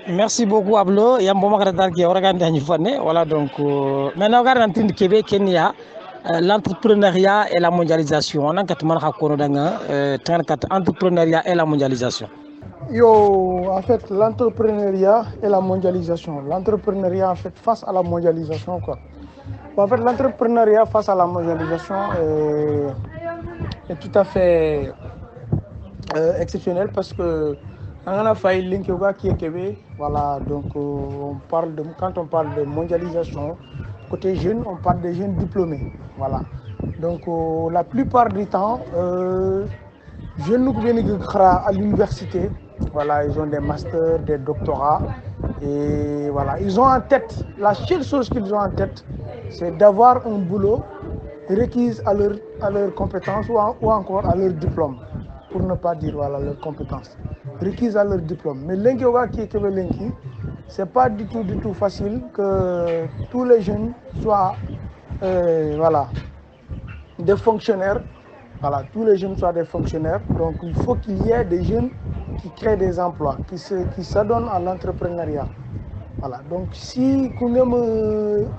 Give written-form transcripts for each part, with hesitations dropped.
Merci beaucoup Ablo. Yam bon makaratar ki oragan dañu fanne. Voilà donc maintenant gar nan tindi kebe Kenya l'entrepreneuriat et la mondialisation. On a kat man hakkono danga tan kat entrepreneuriat et la mondialisation. Yo, en fait, l'entrepreneuriat et la mondialisation. L'entrepreneuriat, en fait, face à la mondialisation, quoi. En fait, l'entrepreneuriat face à la mondialisation est tout à fait exceptionnel parce que on a failli l'incuba qui est Québec. Voilà, donc quand on parle de mondialisation, côté jeunes, on parle des jeunes diplômés. Voilà. Donc la plupart du temps, jeunes nous viennent à l'université. Voilà, ils ont des masters, des doctorats. Et voilà, ils ont en tête, la seule chose qu'ils ont en tête, c'est d'avoir un boulot requis à leur compétence ou encore à leur diplôme, pour ne pas dire voilà, leur compétence, requise à leur diplôme. Mais l'Inki qui est l'Inki, c'est pas du tout facile que tous les jeunes soient voilà, des fonctionnaires. Voilà, tous les jeunes soient des fonctionnaires. Donc il faut qu'il y ait des jeunes qui créent des emplois, qui s'adonnent à l'entrepreneuriat. Voilà, donc si Koungem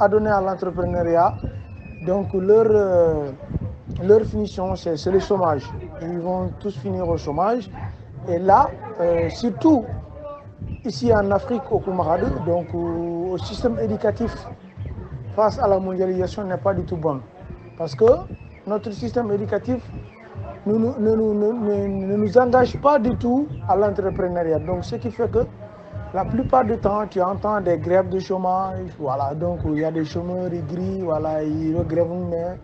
adonné à l'entrepreneuriat, donc leur finition, c'est le chômage. Ils vont tous finir au chômage. Et là, surtout ici en Afrique, au Koumarade, donc au système éducatif face à la mondialisation n'est pas du tout bon. Parce que notre système éducatif ne nous engage pas du tout à l'entrepreneuriat. Donc ce qui fait que la plupart du temps, tu entends des grèves de chômage, voilà, donc il y a des chômeurs gris, voilà, ils grèvent, mais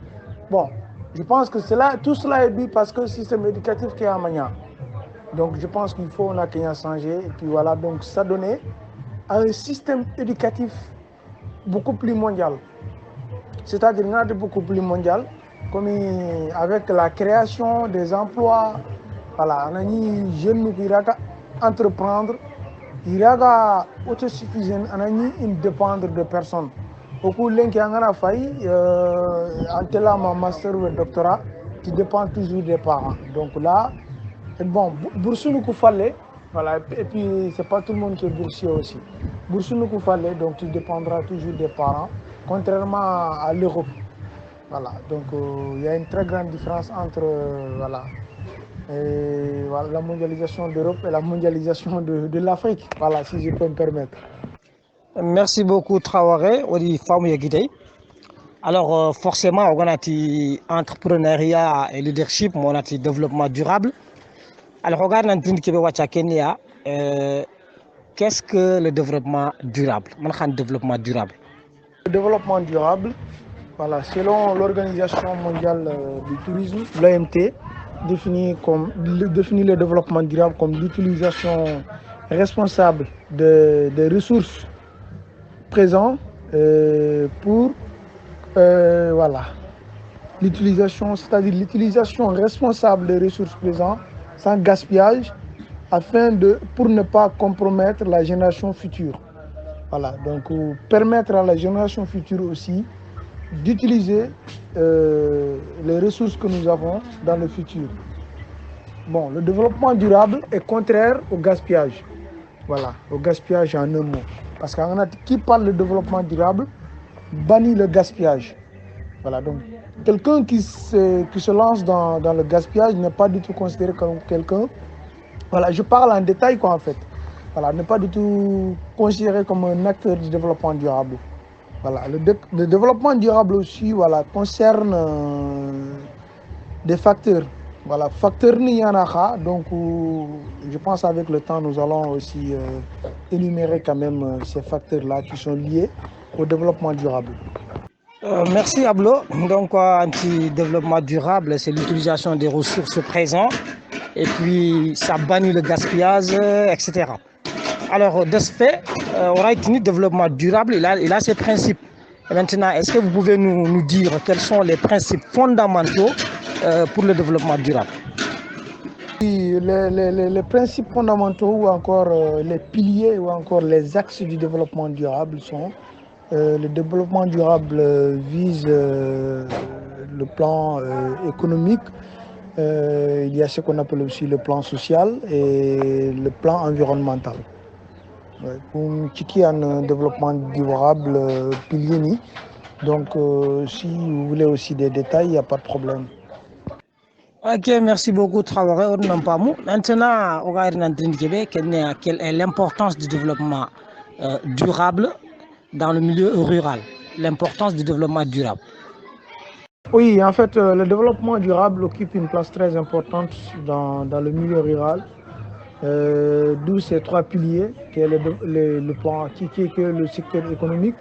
bon, je pense que tout cela est dû parce que le système éducatif qui est en manière. Donc je pense qu'il faut on a qu'à changer et puis voilà, donc ça donnait à un système éducatif beaucoup plus mondial. C'est-à-dire beaucoup plus mondial, comme avec la création des emplois, voilà, on a des jeunes qui entreprendre. Il y a autosuffisant, il dépendre de personnes. Beaucoup de gens qui ont fait en tel master ou doctorat, qui dépendent toujours des parents. Donc là, bon, boursier nous fallait, voilà, et puis c'est pas tout le monde qui est boursier aussi. Boursier nous fallait, donc tu dépendras toujours des parents, contrairement à l'Europe. Voilà, donc il y a une très grande différence entre voilà, voilà, la mondialisation d'Europe et la mondialisation de l'Afrique, voilà, si je peux me permettre. Merci beaucoup Traoré, Odi Famu Yegide. Alors forcément, on a dit entrepreneuriat et leadership, on a dit développement durable. Alors regarde dans le Kenya, qu'est-ce que le développement durable? Développement durable. Le développement durable, voilà, selon l'Organisation mondiale du tourisme, l'OMT, définit le développement durable comme l'utilisation responsable des ressources présentes pour voilà, l'utilisation, c'est-à-dire l'utilisation responsable des ressources présentes sans gaspillage pour ne pas compromettre la génération future. Voilà, donc permettre à la génération future aussi d'utiliser les ressources que nous avons dans le futur. Bon, le développement durable est contraire au gaspillage. Voilà, au gaspillage en un mot. Parce qu'on a qui parle de développement durable bannit le gaspillage. Voilà, donc quelqu'un qui se lance dans le gaspillage n'est pas du tout considéré comme quelqu'un. Voilà, je parle en détail quoi en fait. Voilà, n'est pas du tout considéré comme un acteur du développement durable. Voilà, le développement durable aussi voilà, concerne des facteurs. Voilà, facteurs Niyanaka, donc je pense avec le temps nous allons aussi énumérer quand même ces facteurs-là qui sont liés au développement durable. Merci Ablo. Donc anti-développement durable, c'est l'utilisation des ressources présentes et puis ça bannit le gaspillage, etc. Alors de ce fait, on a été développement durable, il a ses principes. Et maintenant, est-ce que vous pouvez nous dire quels sont les principes fondamentaux pour le développement durable? Les principes fondamentaux ou encore les piliers ou encore les axes du développement durable sont le développement durable vise le plan économique, il y a ce qu'on appelle aussi le plan social et le plan environnemental. Ouais, pour qui a un développement durable pilier ni. Donc, si vous voulez aussi des détails, il n'y a pas de problème. Ok, merci beaucoup, Traoré. Maintenant, on va quelle est l'importance du développement durable dans le milieu rural? L'importance du développement durable. Oui, en fait, le développement durable occupe une place très importante dans le milieu rural, d'où ces trois piliers, qui est le plan, qui est que le secteur économique,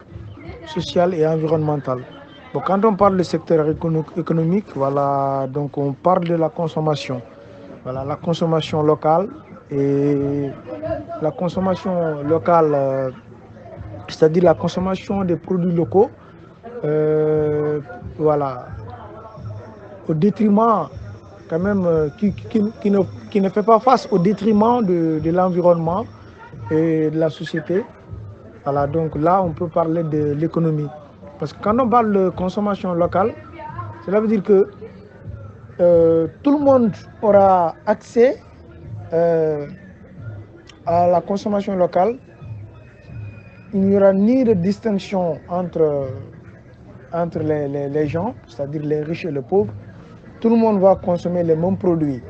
social et environnemental. Bon, quand on parle du secteur économique, voilà, donc on parle de la consommation. Voilà, la consommation locale et la consommation locale, c'est-à-dire la consommation des produits locaux, euh, voilà, au détriment quand même qui ne fait pas face au détriment de l'environnement et de la société. Voilà, donc là, on peut parler de l'économie. Parce que quand on parle de consommation locale, cela veut dire que tout le monde aura accès à la consommation locale. Il n'y aura ni de distinction entre les gens, c'est-à-dire les riches et les pauvres. Tout le monde va consommer les mêmes produits.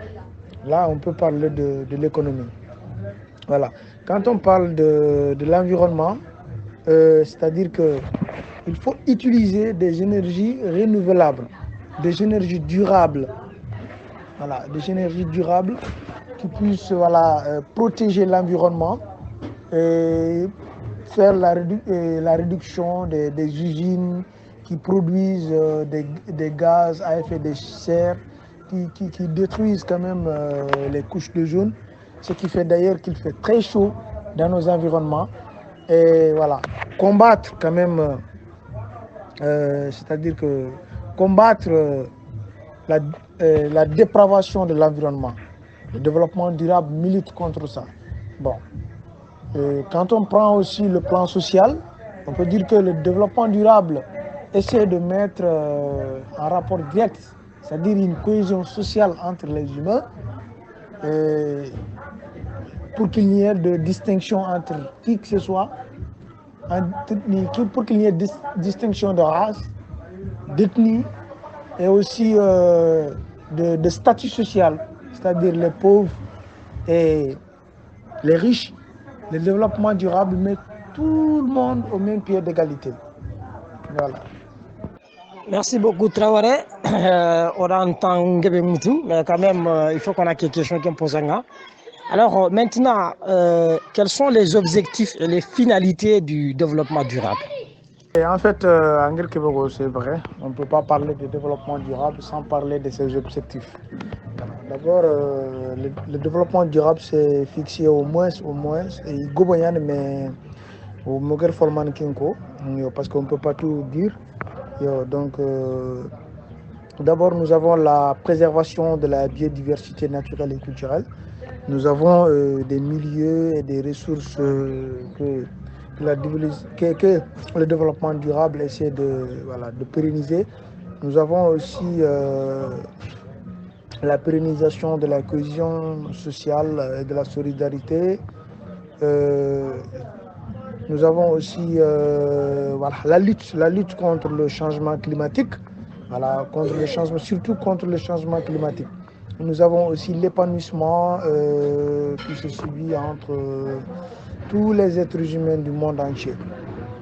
Là, on peut parler de l'économie. Voilà. Quand on parle de l'environnement, c'est-à-dire qu'il faut utiliser des énergies renouvelables, des énergies durables. Voilà, des énergies durables qui puissent protéger l'environnement et faire la réduction des usines qui produisent des gaz à effet de serre qui détruisent quand même les couches d'ozone, ce qui fait d'ailleurs qu'il fait très chaud dans nos environnements. Et voilà, combattre quand même, c'est-à-dire que combattre la dépravation de l'environnement. Le développement durable milite contre ça. Bon. Et quand on prend aussi le plan social, on peut dire que le développement durable essaie de mettre en rapport direct, c'est-à-dire une cohésion sociale entre les humains, pour qu'il n'y ait de distinction entre qui que ce soit, pour qu'il n'y ait de distinction de race, d'ethnie et aussi de statut social, c'est-à-dire les pauvres et les riches. Le développement durable met tout le monde au même pied d'égalité. Voilà. Merci beaucoup, Traoré. On entend Moutou, mais quand même, il faut qu'on ait quelque chose qui me pose un. Alors maintenant, quels sont les objectifs et les finalités du développement durable? Et en fait, Angel Kebego, c'est vrai, on ne peut pas parler de développement durable sans parler de ses objectifs. D'abord, le développement durable, c'est fixé au moins, et Goboyan, mais au Moger Forman Kinko, parce qu'on ne peut pas tout dire. Donc, d'abord, nous avons la préservation de la biodiversité naturelle et culturelle. Nous avons des milieux et des ressources que le développement durable essaie de pérenniser. Nous avons aussi la pérennisation de la cohésion sociale et de la solidarité. Nous avons aussi la lutte contre le changement climatique, surtout contre le changement climatique. Nous avons aussi l'épanouissement qui se subit entre tous les êtres humains du monde entier.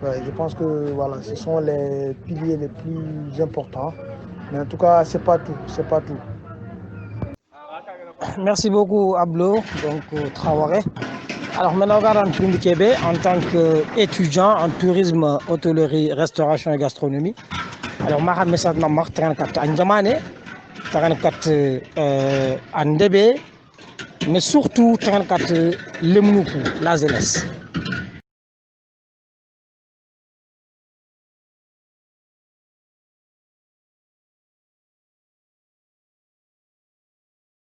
Ouais, je pense que ce sont les piliers les plus importants. Mais en tout cas, c'est pas tout. Merci beaucoup, Ablo, donc Traoré. Alors maintenant, on va rentrer en tant qu'étudiant en tourisme, hôtellerie, restauration et gastronomie. Alors, je vais message na marque 34 en Djamane, 34 en Ndébé, mais surtout 34 Lemoukou, la jeunesse.